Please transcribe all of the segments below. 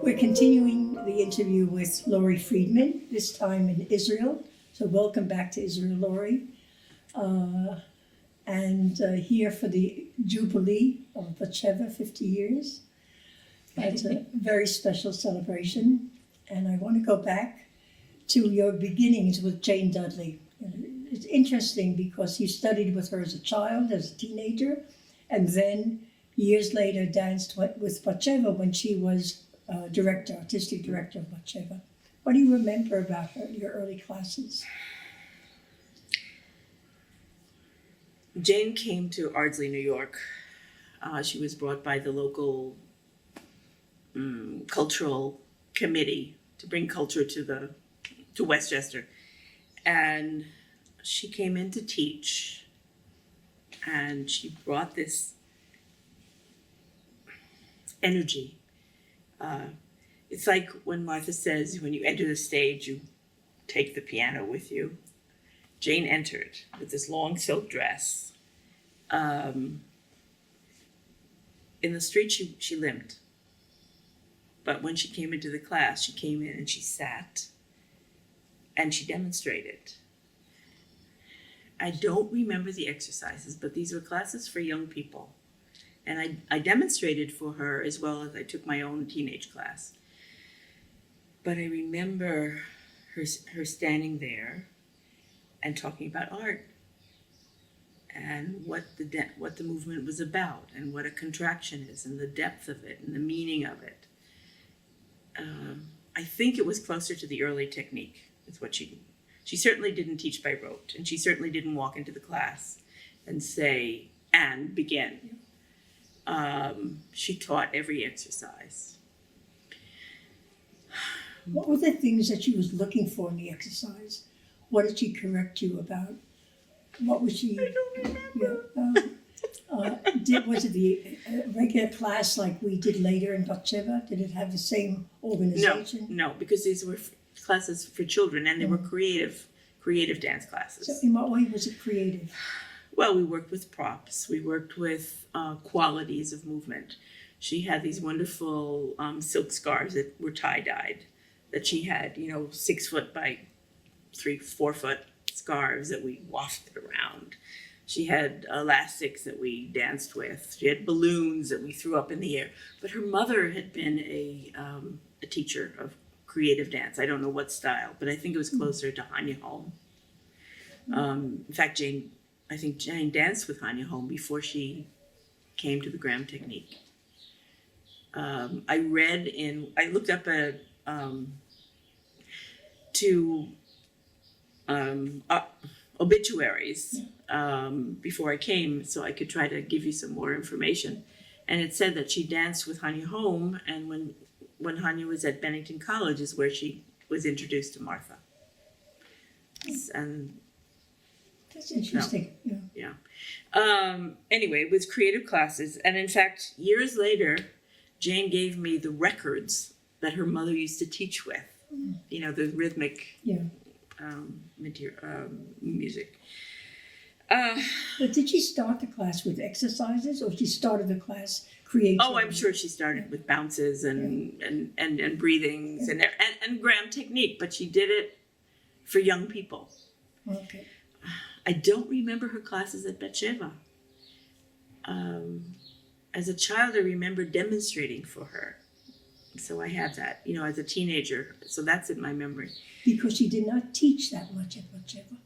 We're continuing the interview with Laurie Freedman, this time in Israel. So welcome back to Israel, Laurie. Here for the Jubilee of Batsheva, 50 years. It's a very special celebration. And I want to go back to your beginnings with Jane Dudley. It's interesting because you studied with her as a child, as a teenager, and then years later danced with Batsheva when she was artistic director of Batsheva. What do you remember about her, your early classes? Jane came to Ardsley, New York. She was brought by the local cultural committee to bring culture to Westchester. And she came in to teach, and she brought this energy. It's like when Martha says, when you enter the stage, you take the piano with you. Jane entered with this long silk dress. In the street, she limped. But when she came into the class, she came in and she sat and she demonstrated. I don't remember the exercises, but these were classes for young people. And I demonstrated for her as well as I took my own teenage class. But I remember her standing there and talking about art and what the movement was about and what a contraction is and the depth of it and the meaning of it. I think it was closer to the early technique. Is what she certainly didn't teach by rote, and she certainly didn't walk into the class and say, and begin. She taught every exercise. What were the things that she was looking for in the exercise? What did she correct you about? What was she? I don't remember. Was it the regular class like we did later in Batsheva? Did it have the same organization? No, because these were classes for children, and they were creative dance classes. So in what way was it creative? Well, we worked with props. We worked with qualities of movement. She had these wonderful silk scarves that were tie-dyed, that she had, 6 foot by 4 foot scarves that we wafted around. She had elastics that we danced with. She had balloons that we threw up in the air. But her mother had been a teacher of creative dance. I don't know what style, but I think it was closer to Hanya Holm. In fact, I think Jane danced with Hanya Holm before she came to the Graham technique. I looked up obituaries before I came, so I could try to give you some more information. And it said that she danced with Hanya Holm, and when Hanya was at Bennington College is where she was introduced to Martha. And that's interesting. Yeah. Anyway, it was creative classes, and in fact, years later, Jane gave me the records that her mother used to teach with. The rhythmic music. But did she start the class with exercises, or she started the class creatively? Oh, I'm sure she started with bounces and breathings and Graham technique, but she did it for young people. Okay. I don't remember her classes at Batsheva. As a child, I remember demonstrating for her. So I have that, as a teenager. So that's in my memory. Because she did not teach that much at Batsheva.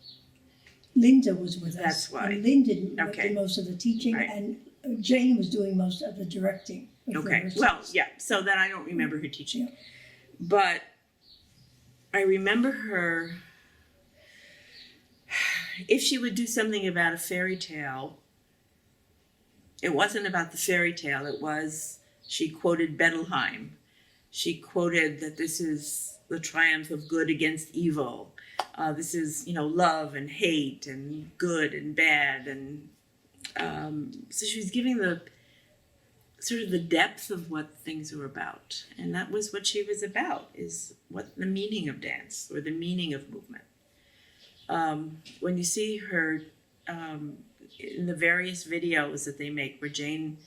Linda was with us. That's why. And Linda did most of the teaching, right. And Jane was doing most of the directing. Okay, well, yeah. So then I don't remember her teaching. Yeah. But I remember her, if she would do something about a fairy tale, it wasn't about the fairy tale. It was, she quoted Bettelheim. She quoted that this is the triumph of good against evil. This is, love and hate and good and bad. And so she was giving the sort of the depth of what things were about. And that was what she was about, is what the meaning of dance or the meaning of movement. When you see her in the various videos that they make where Jane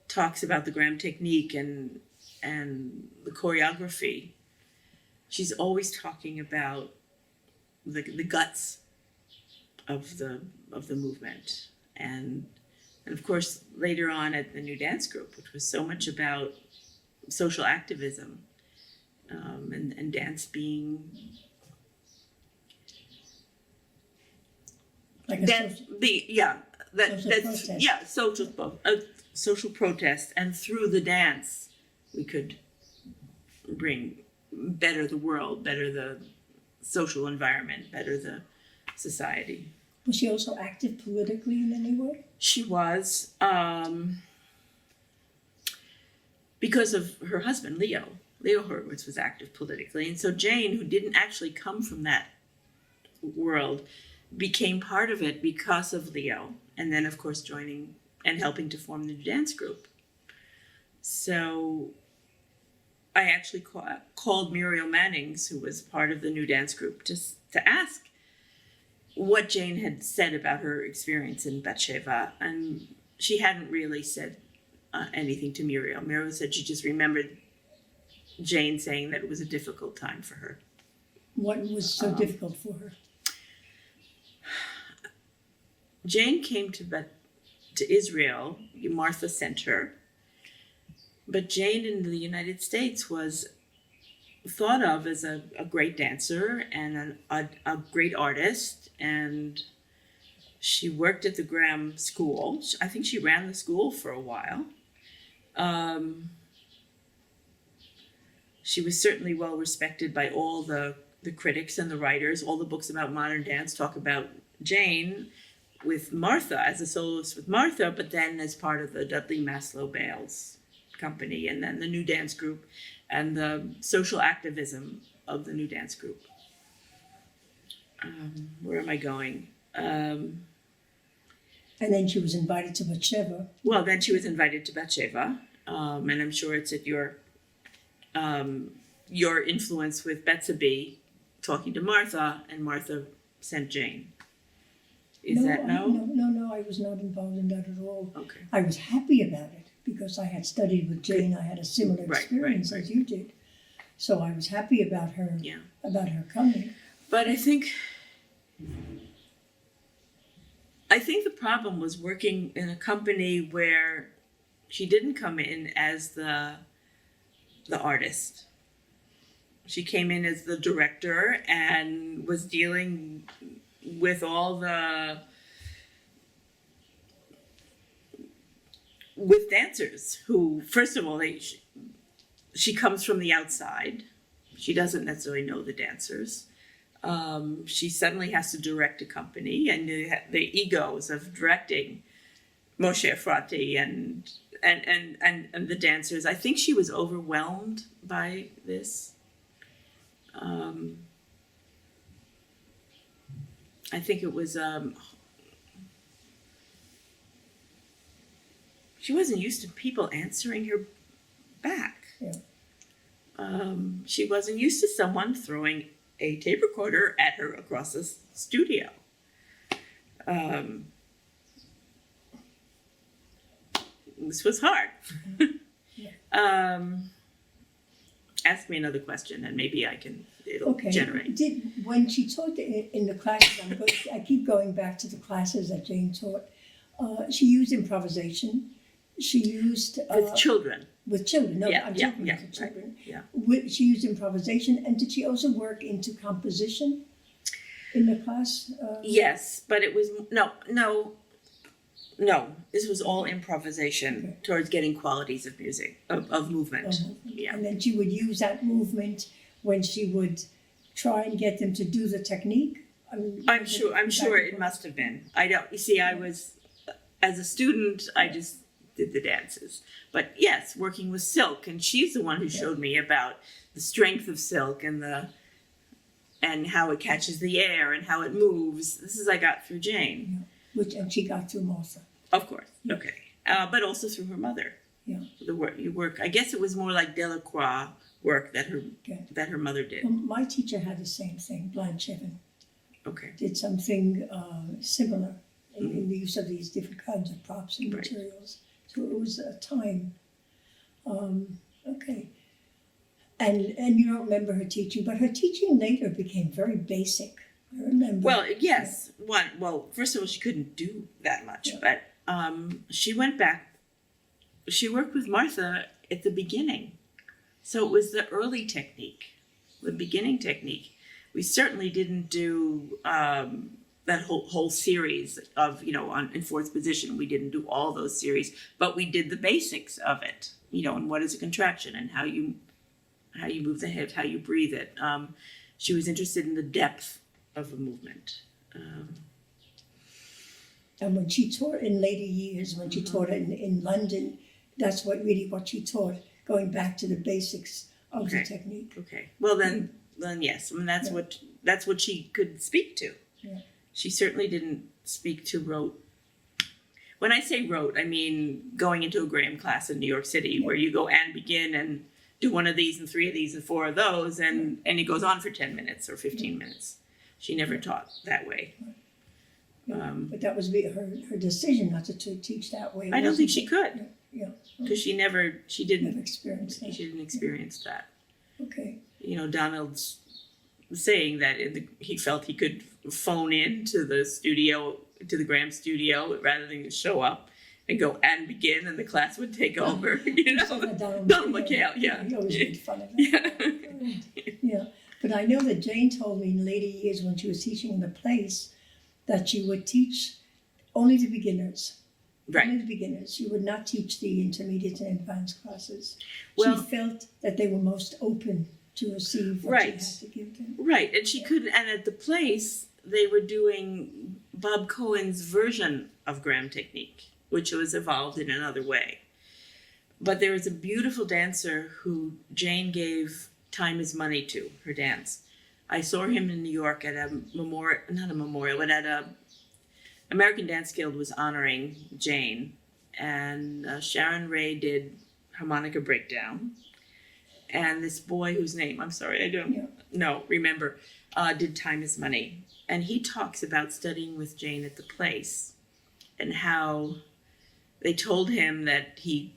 talks about the Graham technique and and the choreography, she's always talking about the guts of the movement. And of course, later on at the New Dance Group, which was so much about social activism, and dance being Like a that social, social protest, and through the dance we could better the world, better the social environment, better the society. was she also active politically in any way? She was, because of her husband, Leo Horowitz was active politically. And so Jane, who didn't actually come from that world, became part of it because of Leo. And then, of course, joining and helping to form the dance group. So I actually called Muriel Mannings, who was part of the new dance group, to ask what Jane had said about her experience in Batsheva. And she hadn't really said anything to Muriel. Muriel said she just remembered Jane saying that it was a difficult time for her. What was so difficult for her? Jane came to Israel. Martha sent her. But Jane in the United States was thought of as a great dancer and a great artist. And she worked at the Graham School. I think she ran the school for a while. She was certainly well respected by all the critics and the writers. All the books about modern dance talk about Jane with Martha, as a soloist with Martha, but then as part of the Dudley Maslow Bales company, and then the new dance group and the social activism of the new dance group. Where am I going? And then she was invited to Batsheva. Well, then she was invited to Batsheva, and I'm sure it's at your influence with Betsabé talking to Martha, and Martha sent Jane. No, I was not involved in that at all. Okay. I was happy about it because I had studied with Jane. I had a similar experience as you did. So I was happy about her coming. But I think the problem was working in a company where she didn't come in as the artist. She came in as the director and was dealing with all with dancers who, first of all, she comes from the outside. She doesn't necessarily know the dancers. She suddenly has to direct a company, and the egos of directing Moshe Efrati and the dancers. I think she was overwhelmed by this. I think it was, she wasn't used to people answering her back. Yeah. She wasn't used to someone throwing a tape recorder at her across the studio. This was hard. Ask me another question and maybe it'll generate. When she taught in the classes, I keep going back to the classes that Jane taught, she used improvisation. She used... with children. With children, no, I'm talking about children. Right. Yeah. She used improvisation, and did she also work into composition in the class? Yes, but it was, no, this was all improvisation towards getting qualities of music, of movement. Yeah. And then she would use that movement when she would try and get them to do the technique? I'm sure it must have been. I was, as a student, I just did the dances. But yes, working with silk, and she's the one who showed me about the strength of silk and how it catches the air and how it moves. This is I got through Jane. And she got through Martha. Of course, okay. But also through her mother. Yeah. The work. I guess it was more like Delacroix work that her mother did. Well, my teacher had the same thing, Blanche Evan. Okay. Did something similar in the use of these different kinds of props and materials. So it was a time. Okay. And you don't remember her teaching, but her teaching later became very basic. I remember. Well, yes. Well, first of all, she couldn't do that much, but she went back. She worked with Martha at the beginning. So it was the early technique, the beginning technique. We certainly didn't do that whole series of, in fourth position. We didn't do all those series, but we did the basics of it, and what is a contraction and how you move the hips, how you breathe it. She was interested in the depth of a movement. And when she taught in later years, when she taught in London, that's what she taught, going back to the basics of the technique. Okay. Well, then yes. I mean, that's what she could speak to. Yeah. She certainly didn't speak to rote. When I say rote, I mean going into a Graham class in New York City where you go and begin and do one of these and three of these and four of those, and it goes on for 10 minutes or 15 minutes. She never taught that way. But that was her decision not to teach that way. I don't think she could. Yeah. Because she Never didn't experienced that. She didn't experience that. Okay. Donald's saying that he felt he could phone in to the studio, to the Graham studio, rather than show up and go and begin, and the class would take over. Donald McHale, yeah. He always made fun of that. Yeah. But I know that Jane told me in later years when she was teaching in the place that she would teach only the beginners. Right. Only the beginners. She would not teach the intermediate and advanced classes. Well, she felt that they were most open to receive what she had to give them. Right, and she could, and at the place, they were doing Bob Cohen's version of Graham technique, which was evolved in another way. But there was a beautiful dancer who Jane gave Time is Money to, her dance. I saw him in New York at a memorial, not a memorial, but at a American Dance Guild was honoring Jane, and Sharon Ray did harmonica breakdown, and this boy whose name, I'm sorry, I don't remember, did Time is Money. And he talks about studying with Jane at the place and how they told him that he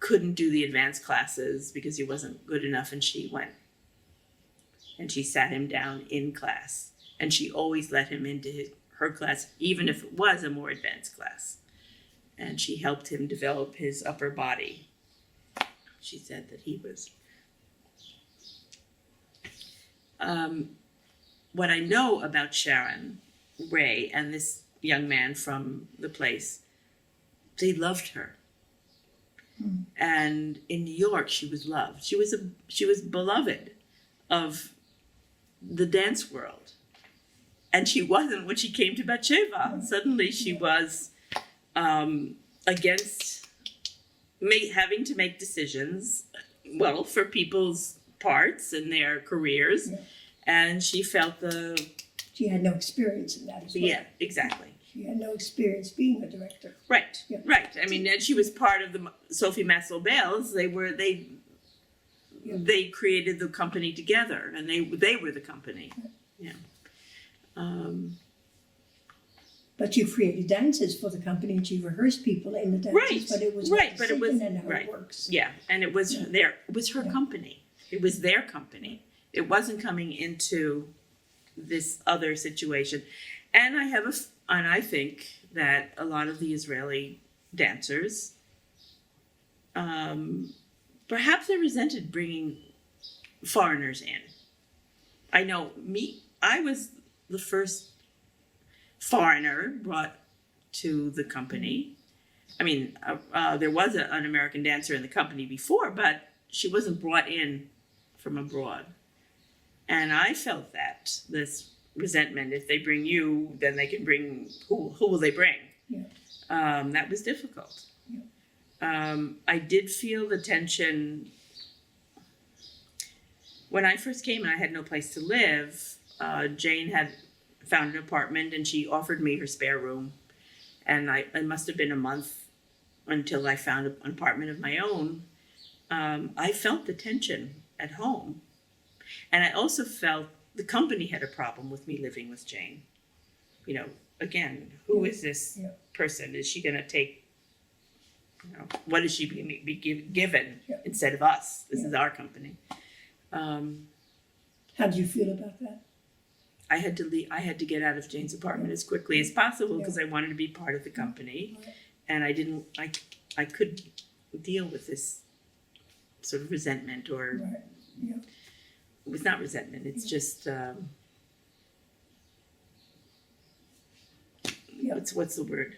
couldn't do the advanced classes because he wasn't good enough, and she went. And she sat him down in class, and she always let him into her class, even if it was a more advanced class. And she helped him develop his upper body. She said that he was... what I know about Sharon Ray and this young man from the place, they loved her. And in New York, she was loved. She was beloved of the dance world. And she wasn't when she came to Batsheva. Suddenly she was against having to make decisions, for people's parts and their careers. Yeah. And she felt she had no experience in that as well. Yeah, exactly. She had no experience being a director. Right, right. I mean, and she was part of the Sophie Massel-Bales. They created the company together, and they were the company. Yeah. But you created dances for the company, and she rehearsed people in the dances. Right, but it was right. But it was and how it works. Yeah, and it was It was her company. It was their company. It wasn't coming into this other situation. And I think that a lot of the Israeli dancers, perhaps they resented bringing foreigners in. I know I was the first foreigner brought to the company. I mean, there was an American dancer in the company before, but she wasn't brought in from abroad. And I felt this resentment. If they bring you, then they can bring, who will they bring? Yeah. That was difficult. Yeah. I did feel the tension. When I first came and I had no place to live, Jane had found an apartment and she offered me her spare room. And it must have been a month until I found an apartment of my own. I felt the tension at home. And I also felt the company had a problem with me living with Jane. Again, who is this person? Is she going to take, what is she be given instead of us? This is our company. How do you feel about that? I had to leave. I had to get out of Jane's apartment as quickly as possible because I wanted to be part of the company, and I didn't. I could deal with this sort of resentment, or it's not resentment. It's just what's the word?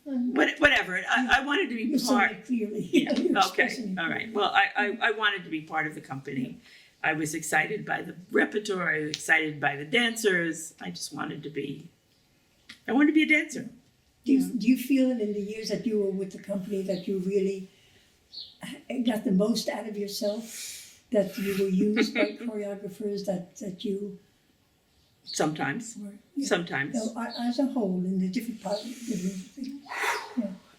Whatever. I wanted to be part. Clearly. Yeah. Okay. All right. Well, I wanted to be part of the company. I was excited by the repertoire. I was excited by the dancers. I just wanted to be. I wanted to be a dancer. Do you feel that in the years that you were with the company that you really got the most out of yourself? That you were used by choreographers? That you. Sometimes. Sometimes. No, as a whole, in the different parts, different things.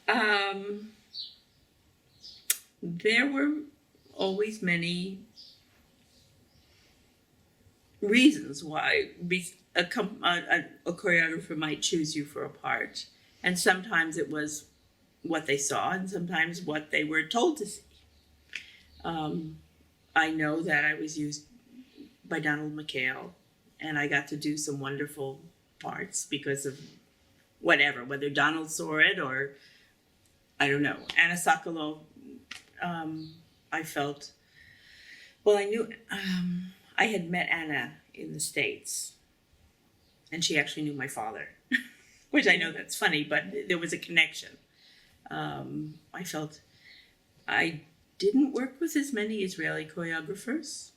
Yeah. There were always many reasons why a choreographer might choose you for a part, and sometimes it was what they saw, and sometimes what they were told to see. I know that I was used by Donald McHale, and I got to do some wonderful parts because of whether Donald saw it or I don't know. Anna Sokolow, I felt, I knew, I had met Anna in the States, and she actually knew my father, which I know that's funny, but there was a connection. I felt I didn't work with as many Israeli choreographers.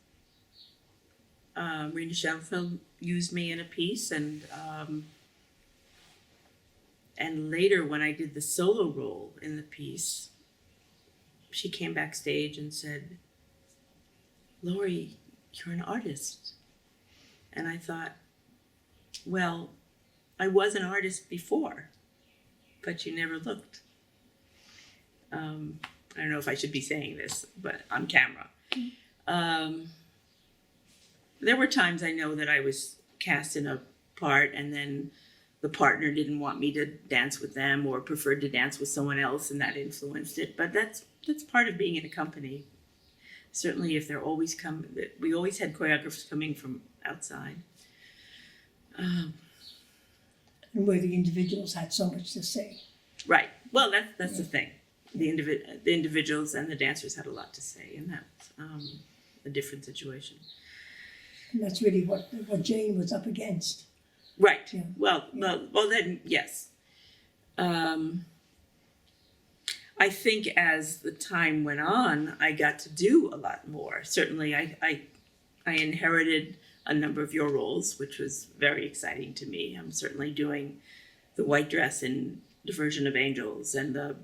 Rena Schelfeld used me in a piece, and later when I did the solo role in the piece, she came backstage and said, "Laurie, you're an artist." And I thought, well, I was an artist before, but you never looked. I don't know if I should be saying this, but on camera. There were times I know that I was cast in a part and then the partner didn't want me to dance with them or preferred to dance with someone else, and that influenced it. But that's part of being in a company. Certainly if they're always we always had choreographers coming from outside. And where the individuals had so much to say. Right. Well, that's the thing. The individuals and the dancers had a lot to say, and that's a different situation. And that's really what Jane was up against. Right. Yeah. Well, then, yes. I think as the time went on, I got to do a lot more. Certainly, I inherited a number of your roles, which was very exciting to me. I'm certainly doing the white dress in Diversion of Angels and the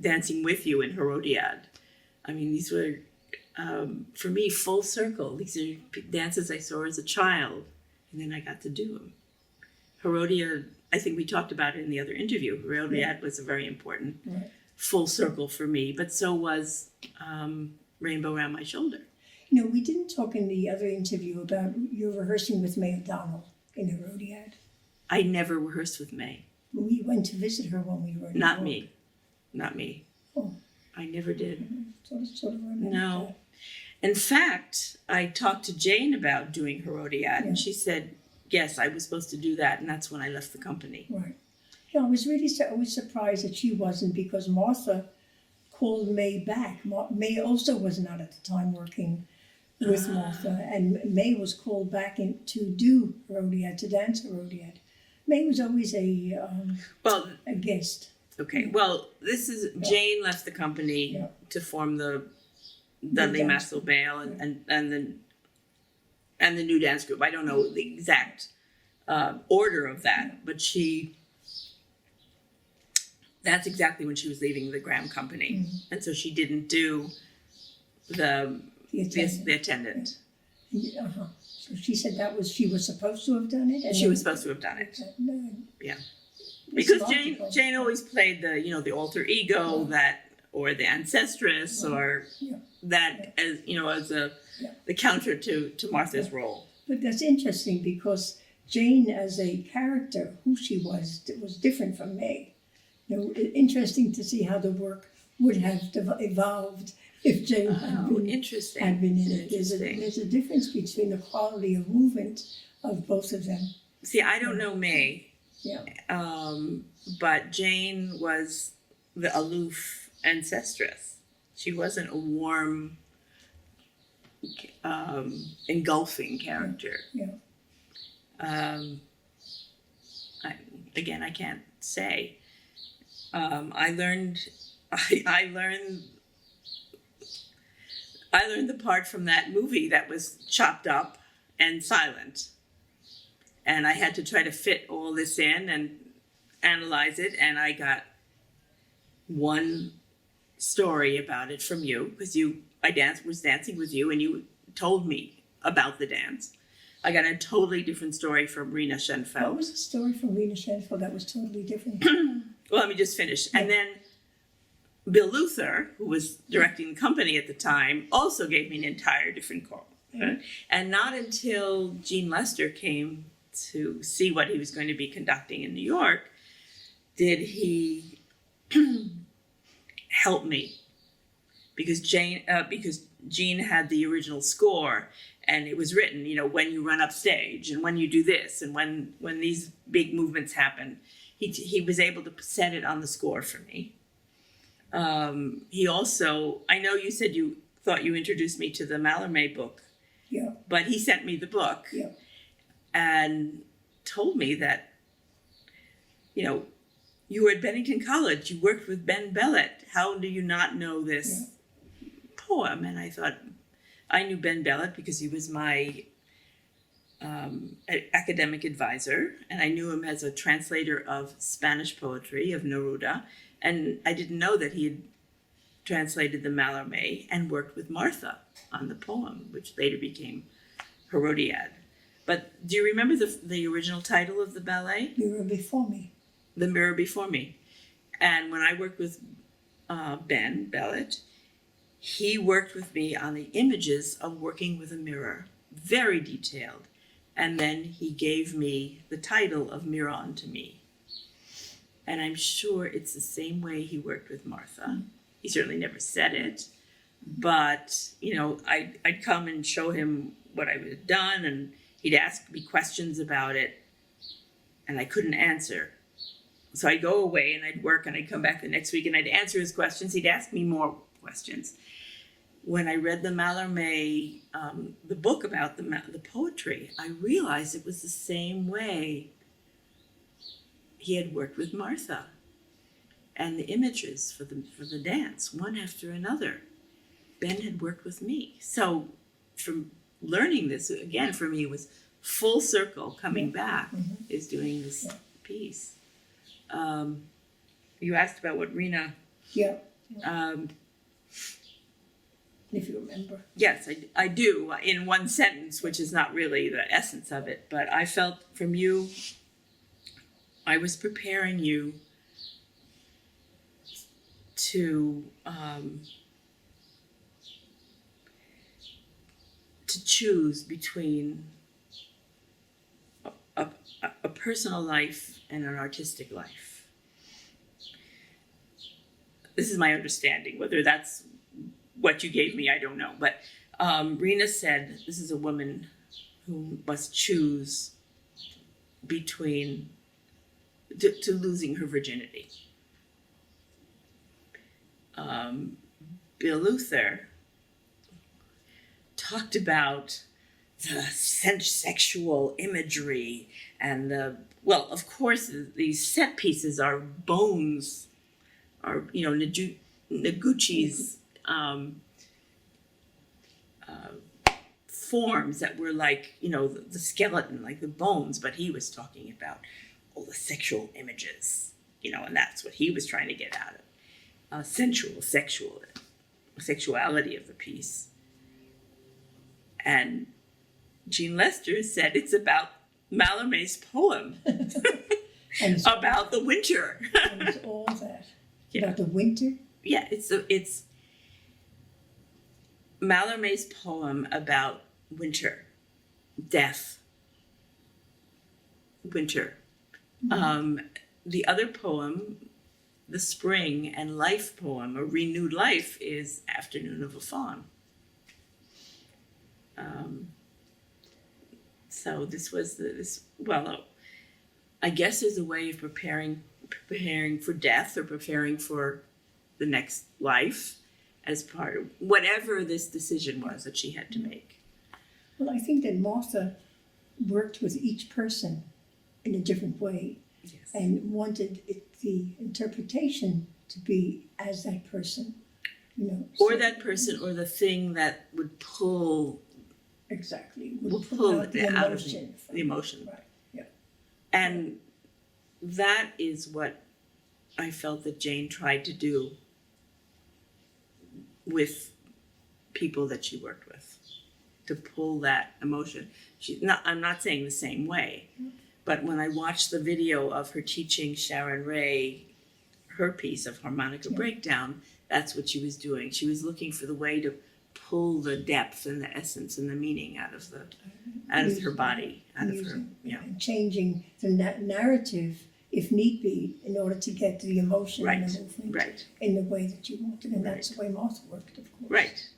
Dancing with You in Herodiad. I mean, these were, for me, full circle. These are dances I saw as a child, and then I got to do them. Herodiad, I think we talked about it in the other interview. Herodiad was a very important full circle for me, but so was Rainbow Around My Shoulder. You know, we didn't talk in the other interview about you rehearsing with May O'Donnell in Herodiad. I never rehearsed with May. We went to visit her when we were in Not York. me. Not me. Oh. I never did. Sort of remember No. In fact, I talked to Jane about doing Herodiad, and she said, yes, I was supposed to do that, and that's when I left the company. Right. Yeah, I was surprised that she wasn't, because Martha called May back. May also was not at the time working with Martha, and May was called back in to do Herodiad, to dance Herodiad. May was always a guest. Okay, well, this is, Jane left the company to form the Dudley Maslow Bale and the new dance group. I don't know the exact order of that, but that's exactly when she was leaving the Graham company. Mm-hmm. And so she didn't do the attendant. Uh-huh. So she said she was supposed to have done it? And she was supposed to have done it. Yeah. Because Jane always played the alter ego or the ancestress or that as the counter to Martha's role. But that's interesting because Jane as a character, who she was different from May. You know, interesting to see how the work would have evolved if Jane Interesting. had been in it. Interesting. There's a difference between the quality of movement of both of them. See, I don't know May, Yeah. but Jane was the aloof ancestress. She wasn't a warm, engulfing character. Yeah. I can't say. I learned the part from that movie that was chopped up and silent. And I had to try to fit all this in and analyze it, and I got one story about it from you, because was dancing with you, and you told me about the dance. I got a totally different story from Rena What Schenfeld. was the story from Rena Schenfeld that was totally different? Well, let me just finish. And then Bill Luther, who was directing the company at the time, also gave me an entire different call. Mm. And not until Gene Lester came to see what he was going to be conducting in New York did he help me. Because Gene had the original score, and it was written, when you run up stage and when you do this and when these big movements happen. He was able to set it on the score for me. He also, I know you said you thought you introduced me to the Mallarmé book, Yeah. but he sent me the book Yeah. and told me that, you were at Bennington College, you worked with Ben Bellet. How do you not know this poem? And I thought, I knew Ben Bellet because he was my academic advisor, and I knew him as a translator of Spanish poetry, of Neruda, and I didn't know that he had translated the Mallarmé and worked with Martha on the poem, which later became Herodiad. But do you remember the original title of the ballet? Mirror Before Me. The Mirror Before Me. And when I worked with Ben Bellet, he worked with me on the images of working with a mirror, very detailed. And then he gave me the title of Mirror Unto Me. And I'm sure it's the same way he worked with Martha. He certainly never said it, but, I'd come and show him what I had done, and he'd ask me questions about it, and I couldn't answer. So I'd go away and I'd work, and I'd come back the next week and I'd answer his questions. He'd ask me more questions. When I read the Mallarmé, the book about the poetry, I realized it was the same way he had worked with Martha, and the images for the dance, one after another. Ben had worked with me. So from learning this, again, for me, it was full circle coming back, is doing this piece. You asked about what Rena... Yeah. If you remember. Yes, I do, in one sentence, which is not really the essence of it. But I felt from you, I was preparing you to choose between a personal life and an artistic life. This is my understanding. Whether that's what you gave me, I don't know. But Rena said this is a woman who must choose between to losing her virginity. Bill Luther talked about the sexual imagery and of course, these set pieces are bones, are, Noguchi's forms that were like, the skeleton, like the bones, but he was talking about all the sexual images, and that's what he was trying to get out of. Sexuality of the piece. And Gene Lester said it's about Mallarmé's poem about the winter. And it's all that. About the winter? Yeah, it's Mallarmé's poem about winter, death, winter. The other poem the spring and life poem, or renewed life, is Afternoon of a Faun. So this was I guess as a way of preparing for death or preparing for the next life as part of whatever this decision was that she had to make. Well, I think that Martha worked with each person in a different way, Yes. and wanted the interpretation to be as that person, Or that person, or the thing that would pull exactly will pull out it out of emotion the emotion. Right. Yeah. And that is what I felt that Jane tried to do with people that she worked with, to pull that emotion. I'm not saying the same way, but when I watched the video of her teaching Sharon Ray her piece of harmonica breakdown, that's what she was doing. She was looking for the way to pull the depth and the essence and the meaning out of her body, out of her, and changing the narrative, if need be, in order to get the emotion Right, and the movement right. in the way that you wanted, and Right. that's the way Martha worked, of course. Right.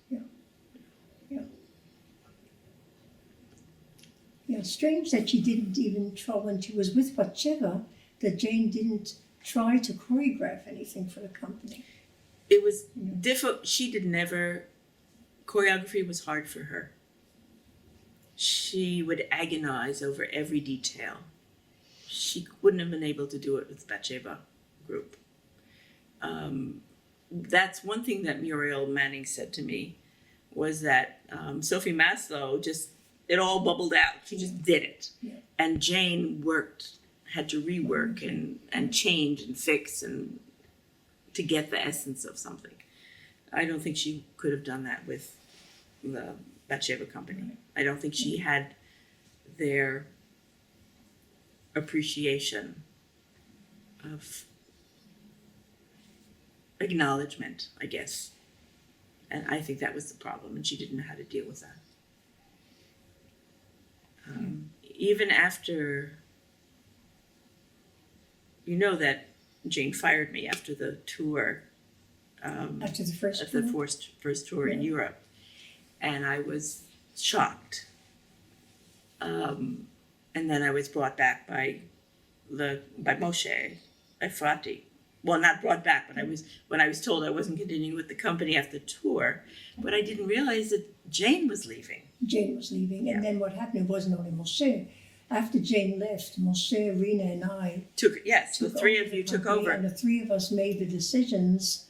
Yeah, strange that she didn't even try, when she was with Batsheva, that Jane didn't try to choreograph anything for the company. It was difficult. Choreography was hard for her. She would agonize over every detail. She wouldn't have been able to do it with Batsheva group. That's one thing that Muriel Manning said to me, was that Sophie Maslow it all bubbled out. She just did it. Yeah. And Jane had to rework and change and fix and to get the essence of something. I don't think she could have done that with the Batsheva company. Right. I don't think she had their appreciation of acknowledgement, I guess. And I think that was the problem, and she didn't know how to deal with that. Even after, that Jane fired me after the tour. After the first at the tour? first tour in Europe, and I was shocked. And then I was brought back by Moshe Efrati. Well, not brought back, but when I was told I wasn't continuing with the company after the tour, but I didn't realize that Jane was leaving. Jane was leaving, and then what happened, it wasn't only Moshe. After Jane left, Moshe, Rena, and I the three of you took over. and the three of us made the decisions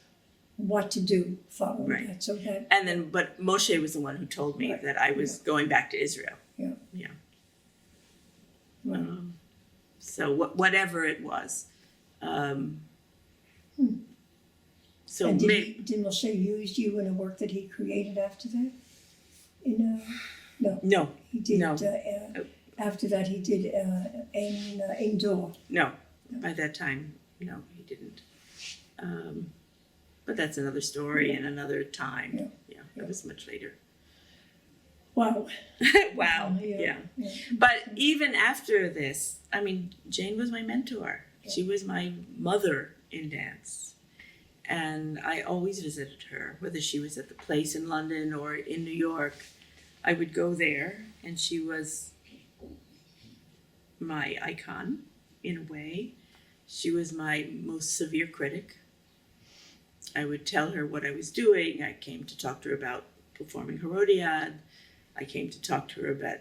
what to do following Right. that. So that And then, but Moshe was the one who told me Right. that I was going back to Israel. Yeah. Yeah. Right. So whatever it was. So and did Moshe use you in a work that he created after that? no, He did. No. After that, he did indoor. no. By that time, no, he didn't. But that's another story and another time. Yeah, it was much later. Wow. Wow. Yeah. But even after this, I mean, Jane was my mentor. She was my mother in dance. And I always visited her, whether she was at the place in London or in New York. I would go there, and she was my icon, in a way. She was my most severe critic. I would tell her what I was doing. I came to talk to her about performing Herodiad. I came to talk to her about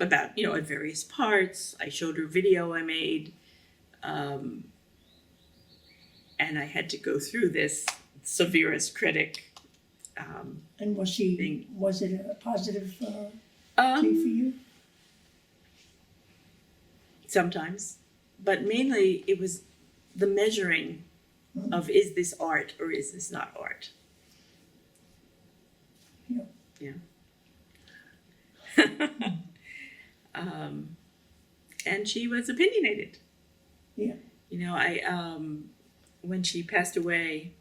at various parts. I showed her video I made. And I had to go through this severest critic. And was it a positive thing for you? Sometimes. But mainly it was the measuring of, is this art or is this not art? Yeah. And she was opinionated. Yeah. When she passed away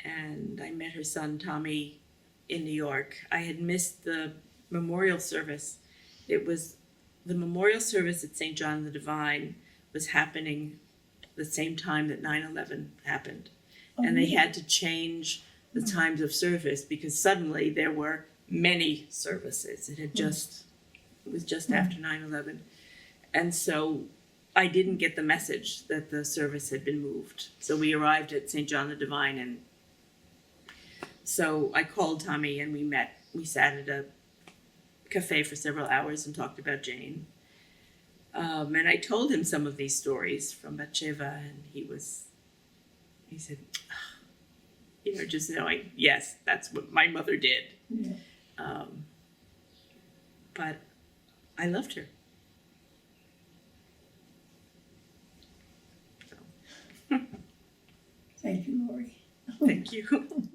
and I met her son Tommy in New York, I had missed the memorial service. It was the memorial service at St. John the Divine was happening the same time that 9/11 happened. And they had to change the times of service because suddenly there were many services. It was just after 9/11. And so I didn't get the message that the service had been moved. So we arrived at St. John the Divine, and so I called Tommy and we met. We sat at a cafe for several hours and talked about Jane. And I told him some of these stories from Batsheva, and he said, just knowing, yes, that's what my mother did. Yeah. But I loved her. So. Thank you, Laurie. Thank you.